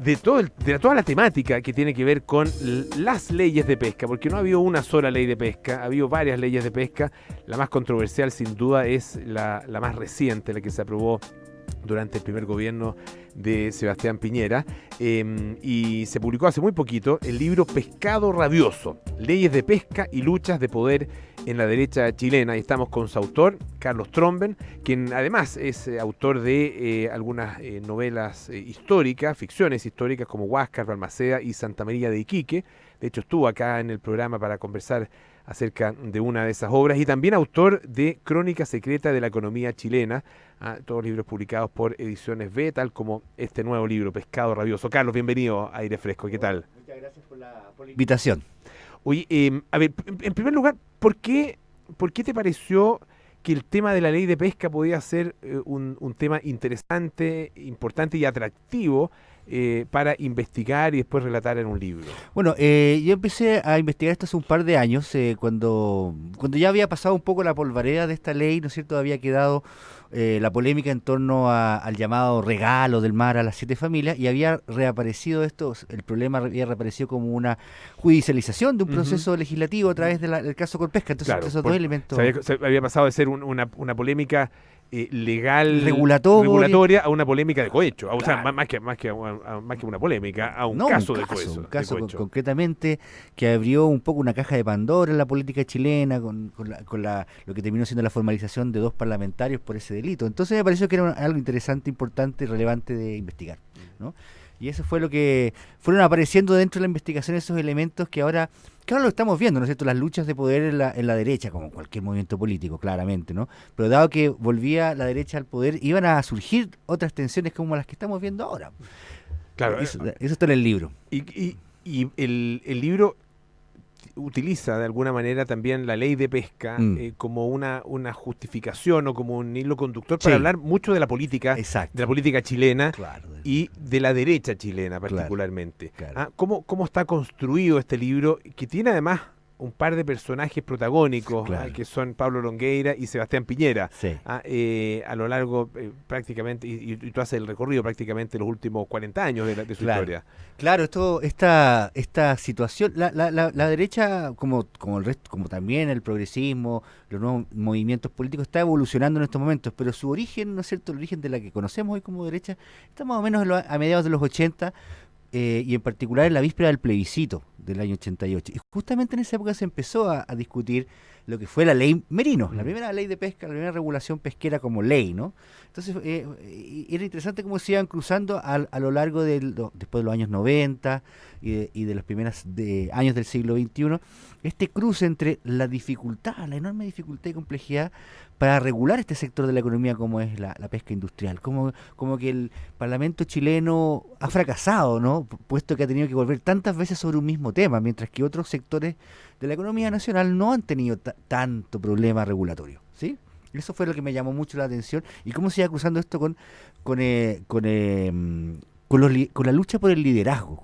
de toda la temática que tiene que ver con las leyes de pesca, porque no ha habido una sola ley de pesca, ha habido varias leyes de pesca. La más controversial sin duda es la más reciente, la que se aprobó durante el primer gobierno de Sebastián Piñera, y se publicó hace muy poquito el libro Pescado Rabioso, Leyes de Pesca y Luchas de Poder en la Derecha Chilena. Y estamos con su autor, Carlos Tromben, quien además es autor de algunas novelas históricas, ficciones históricas como Huáscar, Balmaceda y Santa María de Iquique. De hecho, estuvo acá en el programa para conversar acerca de una de esas obras, y también autor de Crónica Secreta de la Economía Chilena, todos libros publicados por Ediciones B, tal como este nuevo libro, Pescado Rabioso. Carlos, bienvenido a Aire Fresco, ¿qué tal? Muchas gracias por la invitación. Oye, a ver, en primer lugar, ¿por qué te pareció que el tema de la ley de pesca podía ser un tema interesante, importante y atractivo para investigar y después relatar en un libro? Bueno, yo empecé a investigar esto hace un par de años, cuando ya había pasado un poco la polvareda de esta ley, ¿no es cierto? Había quedado la polémica en torno al llamado regalo del mar a las 7 familias, y había reaparecido esto, el problema había reaparecido como una judicialización de un proceso legislativo a través del caso Colpesca. Entonces, Claro, esos dos elementos... se había pasado de ser una polémica legal, regulatoria a una polémica de cohecho, o sea, Claro. más que una polémica, a un No, caso de un cohecho. caso concretamente que abrió un poco una caja de Pandora en la política chilena con lo que terminó siendo la formalización de 2 parlamentarios por ese delito. Entonces me pareció que era algo interesante, importante y relevante de investigar, ¿no? Y eso fue lo que fueron apareciendo dentro de la investigación, esos elementos que ahora lo estamos viendo, ¿no es cierto? Las luchas de poder en la derecha, como cualquier movimiento político, claramente, ¿no? Pero dado que volvía la derecha al poder, iban a surgir otras tensiones como las que estamos viendo ahora. Claro, Eso está en el libro. y el libro utiliza de alguna manera también la ley de pesca como una justificación o como un hilo conductor para hablar mucho de la política, Exacto. de la política chilena, Claro. y de la derecha chilena particularmente. Claro. ¿Cómo está construido este libro, que tiene además un par de personajes protagónicos, que son Pablo Longueira y Sebastián Piñera, Sí. a lo largo prácticamente, y tú haces el recorrido prácticamente los últimos 40 años de su historia? Claro, esta situación, la derecha, como el resto, como también el progresismo, los nuevos movimientos políticos, está evolucionando en estos momentos, pero su origen, ¿no es cierto?, el origen de la que conocemos hoy como derecha, está más o menos a mediados de los 80, y en particular en la víspera del plebiscito del año 88. Y justamente en esa época se empezó a discutir lo que fue la ley Merino, la primera ley de pesca, la primera regulación pesquera como ley, ¿no? Entonces era interesante cómo se iban cruzando a lo largo después de los años 90 y de los primeros años del siglo XXI, este cruce entre la enorme dificultad y complejidad para regular este sector de la economía como es la pesca industrial, como que el Parlamento chileno ha fracasado, ¿no? Puesto que ha tenido que volver tantas veces sobre un mismo tema, mientras que otros sectores de la economía nacional no han tenido tanto problema regulatorio, ¿sí? Eso fue lo que me llamó mucho la atención, y cómo se iba cruzando esto con la lucha por el liderazgo,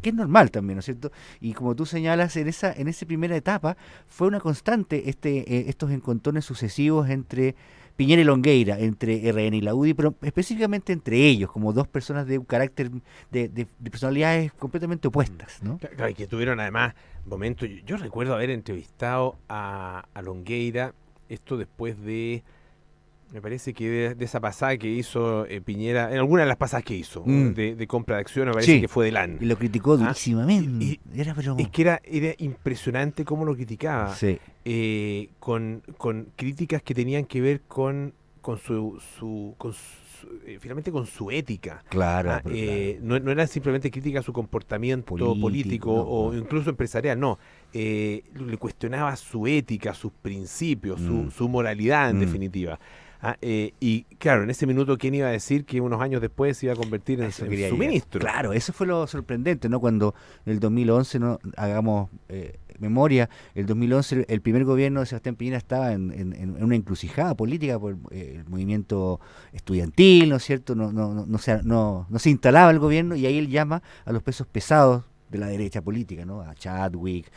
que es normal también, ¿no es cierto? Y como tú señalas, en esa primera etapa fue una constante estos encontrones sucesivos entre Piñera y Longueira, entre RN y la UDI, pero específicamente entre ellos, como dos personas de un carácter, de personalidades completamente opuestas, ¿no? Claro, y que tuvieron además momentos. Yo recuerdo haber entrevistado a Longueira, esto después de, me parece que de esa pasada que hizo Piñera, en alguna de las pasadas que hizo, de compra de acciones, me parece que fue del AN. Y lo criticó durísimamente. Es que era impresionante cómo lo criticaba. Sí. Con críticas que tenían que ver con finalmente con su ética. Claro. No era simplemente crítica a su comportamiento político o incluso empresarial, no. Le cuestionaba su ética, sus principios, su moralidad en definitiva. Y claro, en ese minuto, ¿quién iba a decir que unos años después se iba a convertir en su ministro? Claro, eso fue lo sorprendente, ¿no? Cuando en el 2011, ¿no? Hagamos memoria, el 2011 el primer gobierno de Sebastián Piñera estaba en una encrucijada política por el movimiento estudiantil, ¿no es cierto? No se instalaba el gobierno, y ahí él llama a los pesos pesados de la derecha política, ¿no? A Chadwick,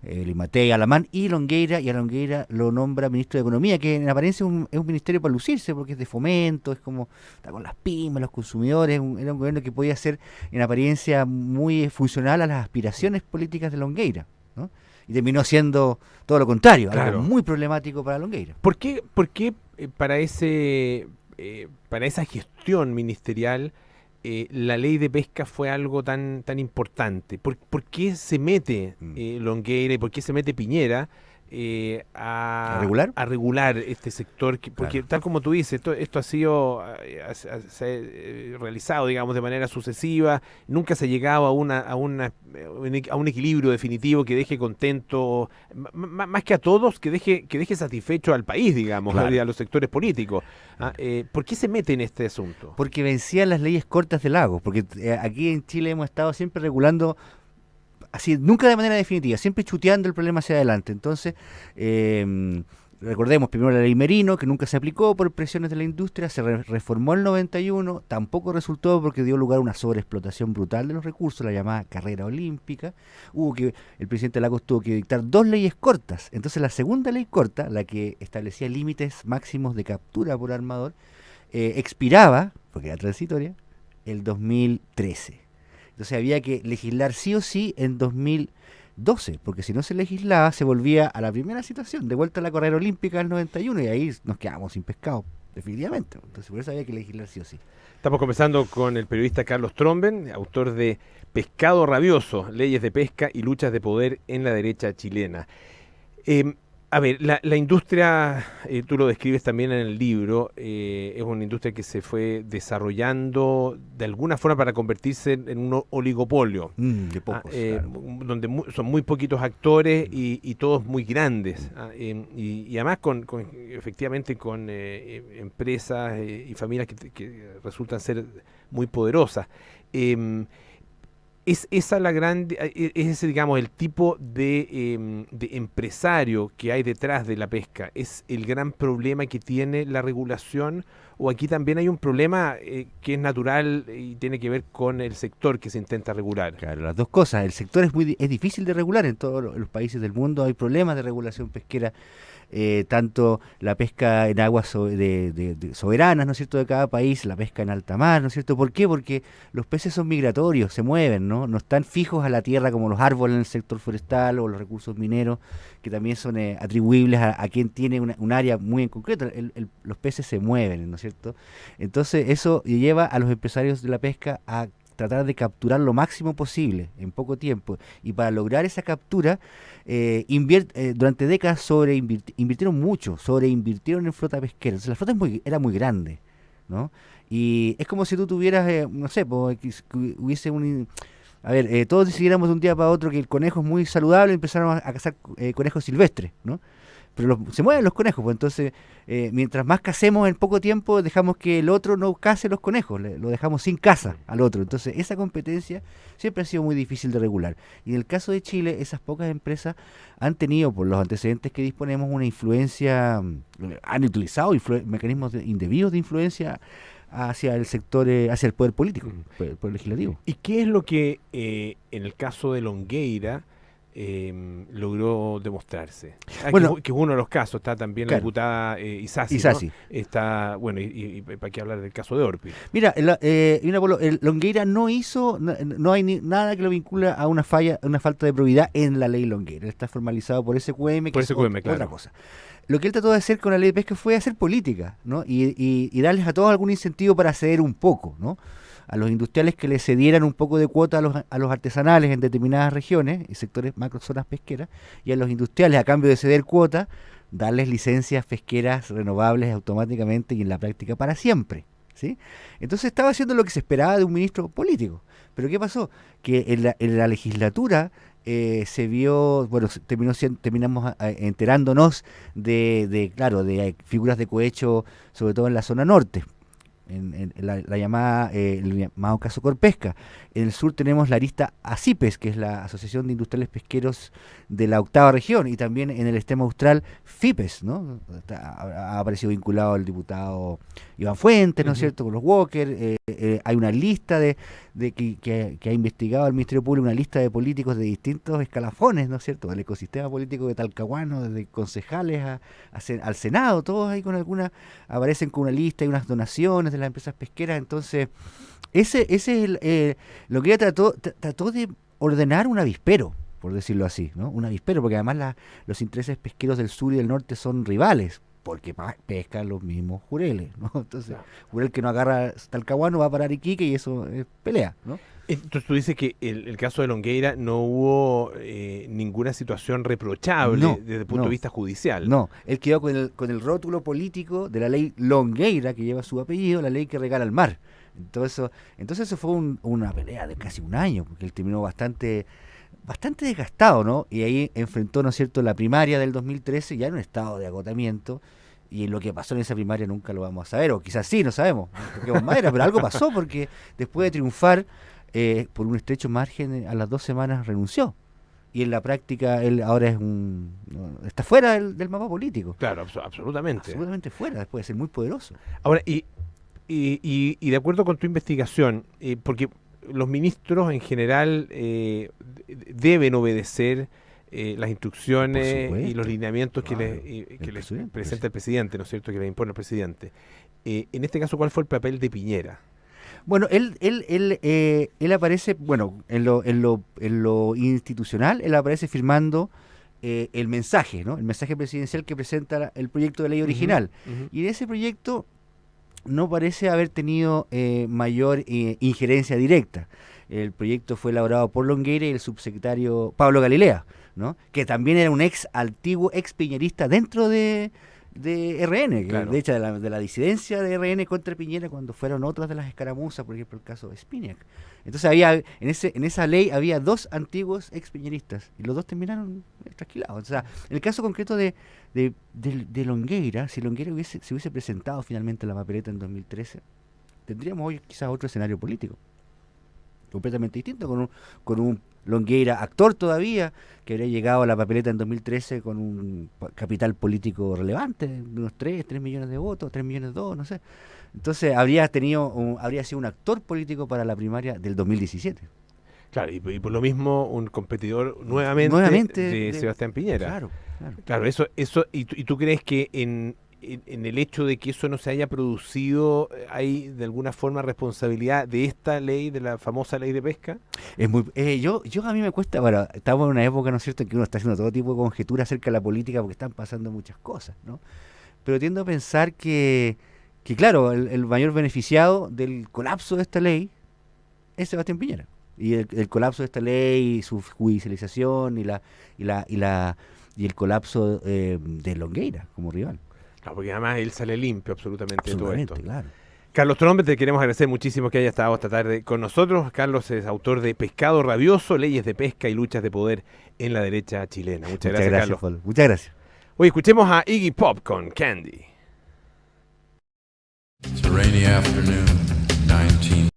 Limatei, Alamán y a Longueira lo nombra ministro de Economía, que en apariencia es un ministerio para lucirse, porque es de fomento, es como, está con las pymes, los consumidores, era un gobierno que podía ser en apariencia muy funcional a las aspiraciones políticas de Longueira, ¿no? Y terminó siendo todo lo contrario, Claro. algo muy problemático para Longueira. ¿Por qué para para esa gestión ministerial la ley de pesca fue algo tan importante? ¿Por qué se mete Longueira y por qué se mete Piñera ¿A regular? a regular este sector? Porque Claro. tal como tú dices, esto ha sido realizado, digamos, de manera sucesiva. Nunca se ha llegado a un equilibrio definitivo que deje contento, más que a todos, que deje satisfecho al país, digamos, Claro. a los sectores políticos. ¿Por qué se mete en este asunto? Porque vencían las leyes cortas de Lagos, porque aquí en Chile hemos estado siempre regulando así, nunca de manera definitiva, siempre chuteando el problema hacia adelante. Entonces, recordemos primero la ley Merino, que nunca se aplicó por presiones de la industria, se reformó en el 91, tampoco resultó porque dio lugar a una sobreexplotación brutal de los recursos, la llamada carrera olímpica. El presidente Lagos tuvo que dictar 2 leyes cortas. Entonces la segunda ley corta, la que establecía límites máximos de captura por armador, expiraba, porque era transitoria, el 2013. Entonces había que legislar sí o sí en 2012, porque si no se legislaba se volvía a la primera situación, de vuelta a la carrera olímpica del 91, y ahí nos quedamos sin pescado, definitivamente. Entonces por eso había que legislar sí o sí. Estamos conversando con el periodista Carlos Tromben, autor de Pescado Rabioso, Leyes de Pesca y Luchas de Poder en la Derecha Chilena. A ver, la industria, tú lo describes también en el libro, es una industria que se fue desarrollando de alguna forma para convertirse en un oligopolio. De pocos, claro. Donde son muy poquitos actores y todos muy grandes. Y además efectivamente con empresas y familias que resultan ser muy poderosas. Es esa la grande, es ese, digamos, el tipo de empresario que hay detrás de la pesca. ¿Es el gran problema que tiene la regulación? ¿O aquí también hay un problema que es natural y tiene que ver con el sector que se intenta regular? Claro, las dos cosas. El sector es difícil de regular en todos los países del mundo. Hay problemas de regulación pesquera. Tanto la pesca en aguas soberanas, ¿no es cierto?, de cada país, la pesca en alta mar, ¿no es cierto? ¿Por qué? Porque los peces son migratorios, se mueven, ¿no? No están fijos a la tierra como los árboles en el sector forestal o los recursos mineros, que también son atribuibles a quien tiene un área muy en concreto. Los peces se mueven, ¿no es cierto? Entonces eso lleva a los empresarios de la pesca a tratar de capturar lo máximo posible en poco tiempo, y para lograr esa captura durante décadas invirtieron mucho, sobreinvirtieron en flota pesquera. Entonces la flota era muy grande, ¿no? Y es como si tú tuvieras, no sé, que hubiese todos decidiéramos de un día para otro que el conejo es muy saludable y empezaron a cazar conejos silvestres, ¿no? Pero se mueven los conejos, pues entonces mientras más casemos en poco tiempo, dejamos que el otro no case los conejos, lo dejamos sin caza al otro. Entonces esa competencia siempre ha sido muy difícil de regular. Y en el caso de Chile, esas pocas empresas han tenido, por los antecedentes que disponemos, una influencia, han utilizado mecanismos indebidos de influencia hacia el sector, hacia el poder político, el poder legislativo. ¿Y qué es lo que en el caso de Longueira logró demostrarse? Bueno, que es uno de los casos. Está también la claro, diputada Isasi, Isasi. ¿no? Está, bueno, y para qué hablar del caso de Orpi. Mira, Longueira no hizo, no hay nada que lo vincula a una falta de probidad en la ley Longueira. Está formalizado por SQM, que es otra cosa. Lo que él trató de hacer con la ley de pesca fue hacer política, ¿no? Y darles a todos algún incentivo para ceder un poco, ¿no? A los industriales que le cedieran un poco de cuota a los artesanales en determinadas regiones y sectores macrozonas pesqueras, y a los industriales, a cambio de ceder cuota, darles licencias pesqueras renovables automáticamente y en la práctica para siempre, ¿sí? Entonces estaba haciendo lo que se esperaba de un ministro político. Pero ¿qué pasó? Que en la legislatura se vio, bueno, terminamos enterándonos de figuras de cohecho, sobre todo en la zona norte, en la llamada, el llamado caso Corpesca. En el sur tenemos la arista ACIPES, que es la Asociación de Industriales Pesqueros de la octava región, y también en el extremo austral FIPES, ¿no? Ha aparecido vinculado el diputado Iván Fuentes, ¿no es Ujú. cierto?, con los Walker. Hay una lista que ha investigado el Ministerio Público, una lista de políticos de distintos escalafones, ¿no es cierto?, del ecosistema político de Talcahuano, desde concejales al Senado, todos ahí con aparecen con una lista y unas donaciones de las empresas pesqueras. Entonces, ese es lo que ella trató de ordenar un avispero, por decirlo así, ¿no? Un avispero, porque además los intereses pesqueros del sur y del norte son rivales, porque pescan los mismos jureles, ¿no? Entonces, Claro. jurel que no agarra Talcahuano va a parar Iquique y eso es pelea, ¿no? Entonces tú dices que el caso de Longueira no hubo ninguna situación reprochable No, desde el punto de no. vista judicial. No, él quedó con el rótulo político de la ley Longueira, que lleva su apellido, la ley que regala el mar. Entonces eso fue una pelea de casi un año, porque él terminó bastante desgastado, ¿no? Y ahí enfrentó, ¿no es cierto?, la primaria del 2013 ya en un estado de agotamiento. Y lo que pasó en esa primaria nunca lo vamos a saber, o quizás sí, no sabemos, toquemos madera, pero algo pasó porque después de triunfar por un estrecho margen, a las 2 semanas renunció. Y en la práctica él ahora está fuera del mapa político. Claro, absolutamente. Absolutamente fuera, después de ser muy poderoso. Ahora, y de acuerdo con tu investigación, porque los ministros en general deben obedecer las instrucciones Por y los supuesto, lineamientos claro, que el les presidente, presenta el presidente, ¿no es cierto?, que les impone el presidente. En este caso, ¿cuál fue el papel de Piñera? Bueno, él aparece, bueno, en lo institucional, él aparece firmando el mensaje, ¿no? El mensaje presidencial que presenta el proyecto de ley original. Ujú. Y de ese proyecto no parece haber tenido mayor injerencia directa. El proyecto fue elaborado por Longueira y el subsecretario Pablo Galilea, ¿no?, que también era un antiguo ex piñerista dentro de RN, que Claro. de hecho de la disidencia de RN contra Piñera cuando fueron otras de las escaramuzas, por ejemplo el caso de Spinac. Entonces en esa ley había 2 antiguos ex piñeristas y los 2 terminaron trasquilados. O sea, en el caso concreto de Longueira, si Longueira se hubiese presentado finalmente a la papeleta en 2013, tendríamos hoy quizás otro escenario político completamente distinto, con un Longueira actor todavía, que habría llegado a la papeleta en 2013 con un capital político relevante, de unos 3 millones de votos, 3 millones 2, no sé. Entonces habría sido un actor político para la primaria del 2017. Claro, y por lo mismo un competidor nuevamente de Sebastián Piñera. Claro, claro. Claro, ¿y tú crees que en el hecho de que eso no se haya producido, hay de alguna forma responsabilidad de esta ley, de la famosa ley de pesca? Es muy, yo a mí me cuesta, bueno, estamos en una época, ¿no es cierto?, en que uno está haciendo todo tipo de conjeturas acerca de la política porque están pasando muchas cosas, ¿no? Pero tiendo a pensar que claro, el mayor beneficiado del colapso de esta ley es Sebastián Piñera. Y el colapso de esta ley, su judicialización y el colapso de Longueira como rival. Claro, porque además él sale limpio absolutamente de todo esto. Claro. Carlos Trombe, te queremos agradecer muchísimo que haya estado esta tarde con nosotros. Carlos es autor de Pescado Rabioso, Leyes de Pesca y Luchas de Poder en la Derecha Chilena. Muchas gracias, Carlos. Pablo. Muchas gracias. Hoy escuchemos a Iggy Pop con Candy. It's a rainy afternoon, 19